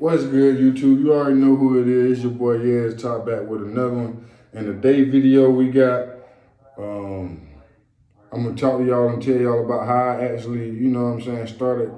What's good, YouTube? You already know who it is. Your boy Yez Top back with another one. And the day video we got, I'm gonna talk to y'all and tell y'all about how I actually, started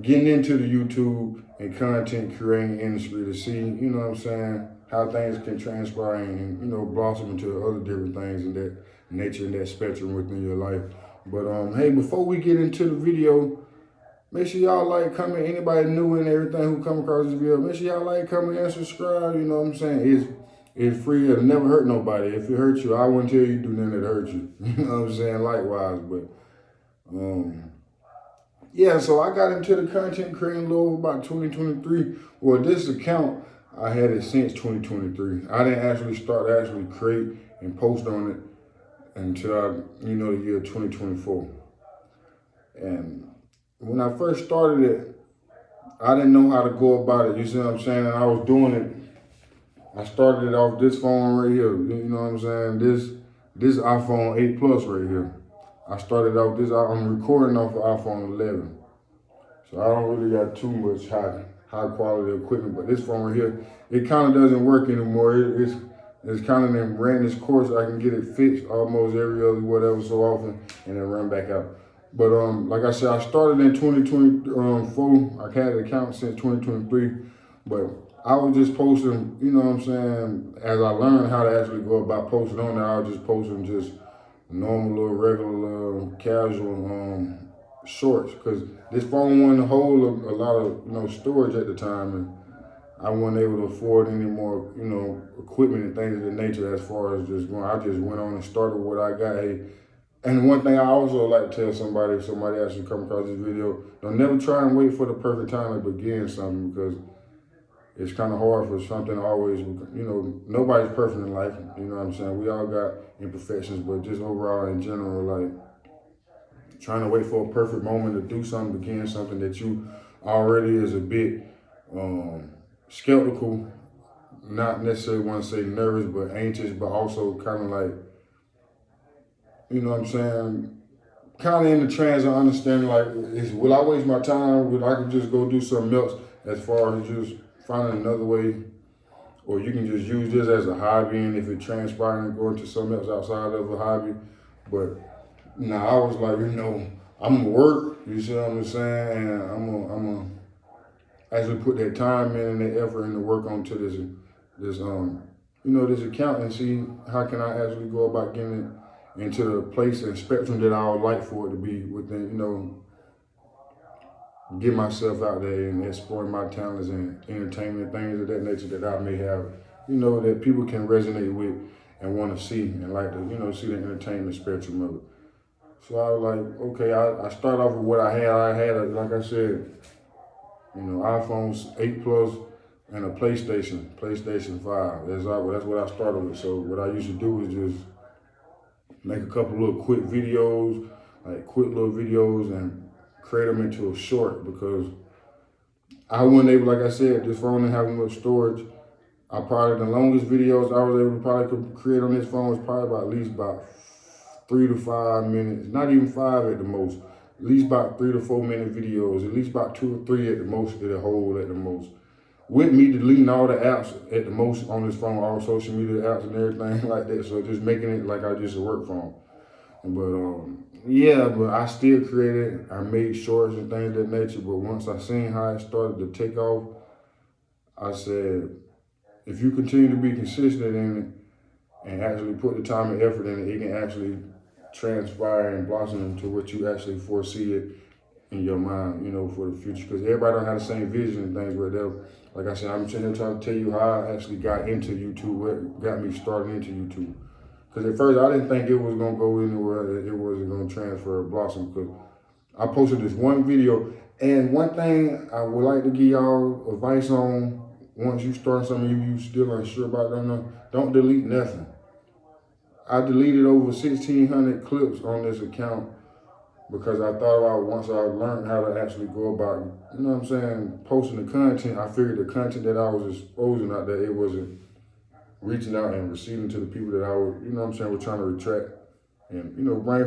getting into the YouTube and content creating industry to see, how things can transpire and, blossom into other different things in that nature and that spectrum within your life. But hey, before we get into the video, make sure y'all like, comment, anybody new and everything who come across this video, make sure y'all like, comment, and subscribe. You know what I'm saying? It's free. It'll never hurt nobody. If it hurts you, I wouldn't tell you to do nothing that hurt you. You know what I'm saying? Likewise. But yeah, so I got into the content creating a little about 2023. Well, this account, I had it since 2023. I didn't actually start to create and post on it until the year 2024. And when I first started it, I didn't know how to go about it. You see what I'm saying? And I was doing it. I started it off this phone right here. You know what I'm saying? This iPhone 8 Plus right here. I started off this. I'm recording off of iPhone 11, so I don't really got too much high quality equipment. But this phone right here, it kind of doesn't work anymore. It's kind of in ran this course. I can get it fixed almost every other whatever so often, and then run back out. But like I said, I started in 2024. I had an account since 2023, but I was just posting, you know what I'm saying, as I learned how to actually go about posting on there, I was just posting just normal little regular casual shorts, because this phone wasn't hold a lot of storage at the time, and I wasn't able to afford any more equipment and things of that nature as far as just going. I just went on and started what I got. Hey, and one thing I also like to tell somebody, if somebody actually come across this video, don't never try and wait for the perfect time to begin something, because it's kind of hard for something to always, nobody's perfect in life, you know what I'm saying? We all got imperfections, but just overall in general, like trying to wait for a perfect moment to do something, begin something that you already is a bit skeptical, not necessarily want to say nervous, but anxious, but also kind of like, you know what I'm saying, kind of in the trance of understanding, like, will I waste my time? Will I could just go do something else as far as just finding another way? Or you can just use this as a hobby, and if it transpires and go into something else outside of a hobby. But now I was like, I'm gonna work, you see what I'm saying? And I'm gonna actually put that time in and that effort and the work onto this this account, and see how can I actually go about getting it into the place and spectrum that I would like for it to be within, get myself out there and exploring my talents and entertainment, things of that nature that I may have, that people can resonate with and want to see and like to, see the entertainment spectrum of it. So I was like, okay, I started off with what I had. I had, like I said, iPhone 8 Plus and a PlayStation 5. That's what I started with. So what I used to do is just make a couple little quick videos, and create them into a short, because I wasn't able, like I said, this phone didn't have much storage. The longest videos I was able to probably create on this phone was probably at least about 3 to 5 minutes, not even 5 at the most, at least about 3 to 4 minute videos, at least about 2 or 3 at the most, at the most. With me deleting all the apps at the most on this phone, all social media apps and everything like that. So just making it like I just a work phone. But I still created, I made shorts and things of that nature. But once I seen how it started to take off, I said, if you continue to be consistent in it and actually put the time and effort in it, it can actually transpire and blossom into what you actually foresee it in your mind, for the future. Because everybody don't have the same vision and things, but like I said, I'm sitting here trying to tell you how I actually got into YouTube, what got me started into YouTube. Because at first I didn't think it was gonna go anywhere, it wasn't gonna transfer or blossom, because I posted this one video. And one thing I would like to give y'all advice on, once you start something you still unsure about, don't delete nothing. I deleted over 1,600 clips on this account, because I thought about, once I learned how to actually go about, posting the content, I figured the content that I was exposing out there, it wasn't reaching out and receiving to the people that I was, were trying to attract. And, bring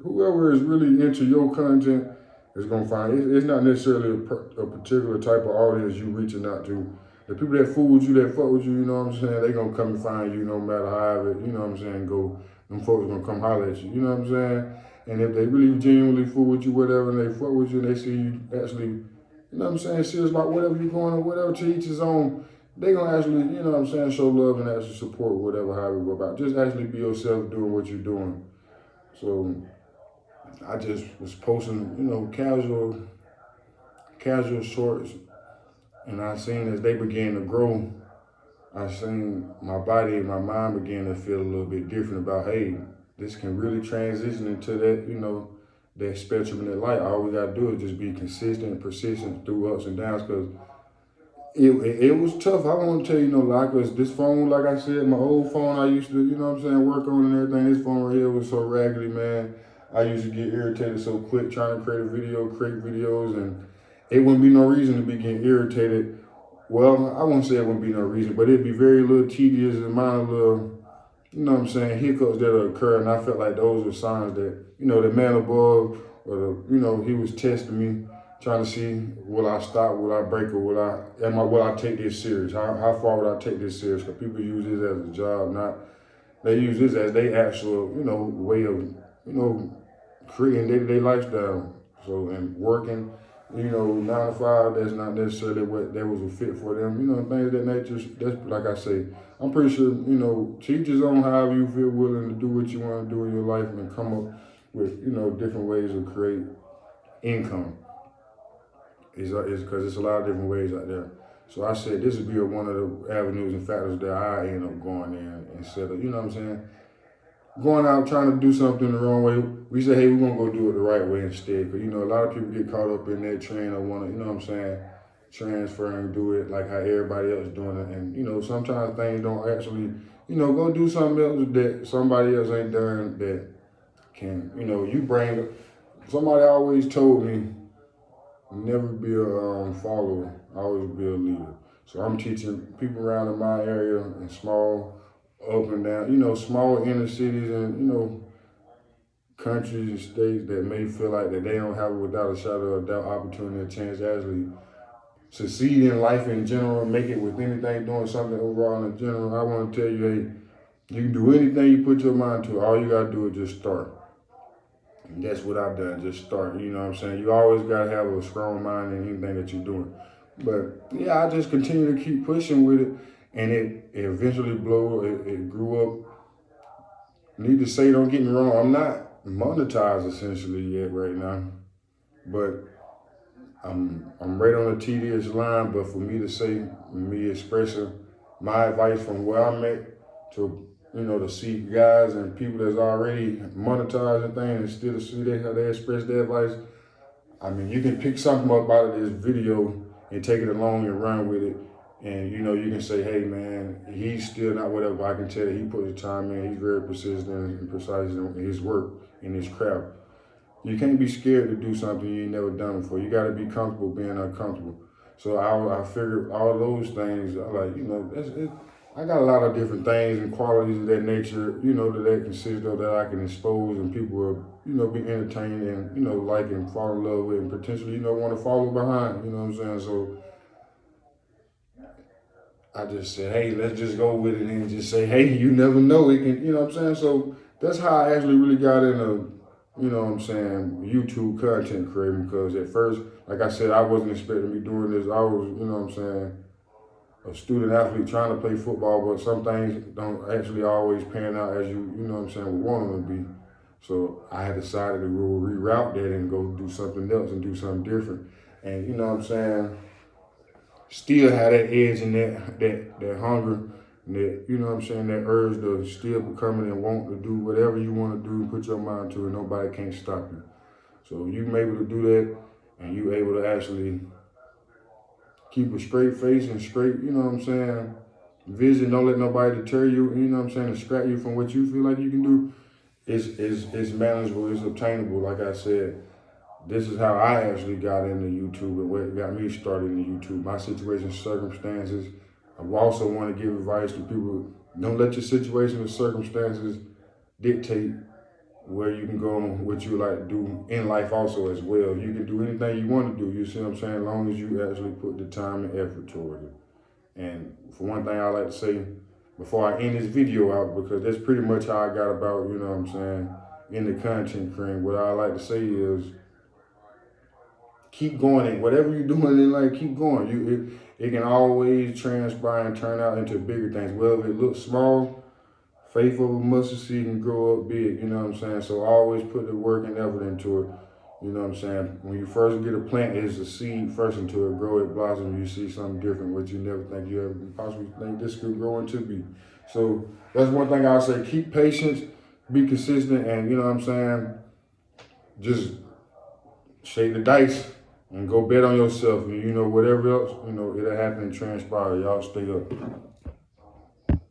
whoever is really into your content it's gonna find. It's not necessarily a particular type of audience you reaching out to. The people that fool with you, that fuck with you, you know what I'm saying, they gonna come and find you no matter how it, you know what I'm saying, go. Them folks gonna come holler at you, you know what I'm saying? And if they really genuinely fool with you, whatever, and they fuck with you, and they see you actually, you know what I'm saying, serious about whatever you're going or whatever, to each his own, they gonna actually, you know what I'm saying, show love and actually support whatever, however you go about. Just actually be yourself doing what you're doing. So I just was posting, you know, casual shorts, and I seen as they began to grow, I seen my body and my mind begin to feel a little bit different about, hey, this can really transition into that, you know, that spectrum in that light. All we gotta do is just be consistent and persistent through ups and downs, because it was tough. I won't tell you no lie, because this phone, like I said, my old phone I used to, you know what I'm saying, work on and everything, this phone right here was so raggedy, man. I used to get irritated so quick trying to create videos, and it wouldn't be no reason to be getting irritated. Well, I won't say it wouldn't be no reason, but it'd be very little tedious and minor little, you know what I'm saying, hiccups that occur, and I felt like those were signs that, you know, the man above, or the, you know, he was testing me, trying to see, will I stop, will I break, or will I take this serious? How far would I take this serious? Because people use this as a job, they use this as their actual, you know, way of, you know, creating day-to-day lifestyle. So, and working, you know, 9 to 5, that's not necessarily what that was a fit for them. You know, things of that nature, that's like I say, I'm pretty sure, you know, teach his own however you feel willing to do what you want to do in your life, and come up with, you know, different ways to create income. It's because it's a lot of different ways out there. So I said this would be one of the avenues and factors that I end up going in, instead of, you know what I'm saying, going out trying to do something the wrong way. We say, hey, we're going to go do it the right way instead. Because, you know, a lot of people get caught up in that trend of want to, you know what I'm saying, transfer and do it like how everybody else doing it. And, you know, sometimes things don't actually, you know, go do something else that somebody else ain't done that can, you know, you bring. Somebody always told me, never be a follower, always be a leader. So I'm teaching people around in my area, in small, up and down, you know, small inner cities and, you know, countries and states that may feel like that they don't have, without a shadow of doubt, opportunity or chance to actually succeed in life in general, make it with anything, doing something overall in general. I want to tell you, hey, you can do anything you put your mind to. All you got to do is just start. And that's what I've done, just start. You know what I'm saying? You always got to have a strong mind in anything that you're doing. But yeah, I just continue to keep pushing with it, and it eventually blew. It grew up. Need to say, don't get me wrong, I'm not monetized essentially yet right now, but I'm right on the tedious line. But for me to say, me expressing my advice from where I'm at to, you know, to see guys and people that's already monetized and things, and still to see how they express their advice. I mean, you can pick something up out of this video and take it along and run with it. And, you know, you can say, hey, man, he's still not whatever. I can tell that he put his time in. He's very persistent and precise in his work, in his craft. You can't be scared to do something you ain't never done before. You got to be comfortable being uncomfortable. So I figured all those things, like, you know, I got a lot of different things and qualities of that nature, you know, that consist of, that I can expose, and people will, you know, be entertained and, you know, like and fall in love with, and potentially, you know, want to follow behind, you know what I'm saying? So I just said, hey, let's just go with it and just say, hey, you never know. It can, you know what I'm saying? So that's how I actually really got into, you know what I'm saying, YouTube content creating, because at first, like I said, I wasn't expecting to be doing this. I was, you know what I'm saying, a student athlete trying to play football, but some things don't actually always pan out as you know what I'm saying, would want them to be. So I had decided to go reroute that and go do something else and do something different. And you know what I'm saying, still have that edge and that hunger, and that, you know what I'm saying, that urge to still becoming and want to do whatever you want to do and put your mind to it. Nobody can't stop you. So you able to do that, and you able to actually keep a straight face and straight, you know what I'm saying, vision. Don't let nobody deter you, you know what I'm saying, distract you from what you feel like you can do. It's manageable, it's obtainable. Like I said, this is how I actually got into YouTube and what got me started in YouTube. My situation, circumstances. I also want to give advice to people. Don't let your situation and circumstances dictate where you can go and what you like to do in life also as well. You can do anything you want to do, you see what I'm saying, as long as you actually put the time and effort toward it. And for one thing I like to say before I end this video out, because that's pretty much how I got about, you know what I'm saying, in the content cream, what I like to say is keep going, and whatever you're doing in life, keep going. It can always transpire and turn out into bigger things. Whether it looks small, faith of a mustard seed can grow up big, you know what I'm saying? So always put the work and effort into it, you know what I'm saying? When you first get a plant, it's a seed first into it, grow it, blossom, you see something different, what you never think you ever possibly think this could grow into be. So that's one thing I'll say, keep patience, be consistent, and you know what I'm saying? Just shake the dice and go bet on yourself, and you know, whatever else, you know, it'll happen and transpire. Y'all stay up.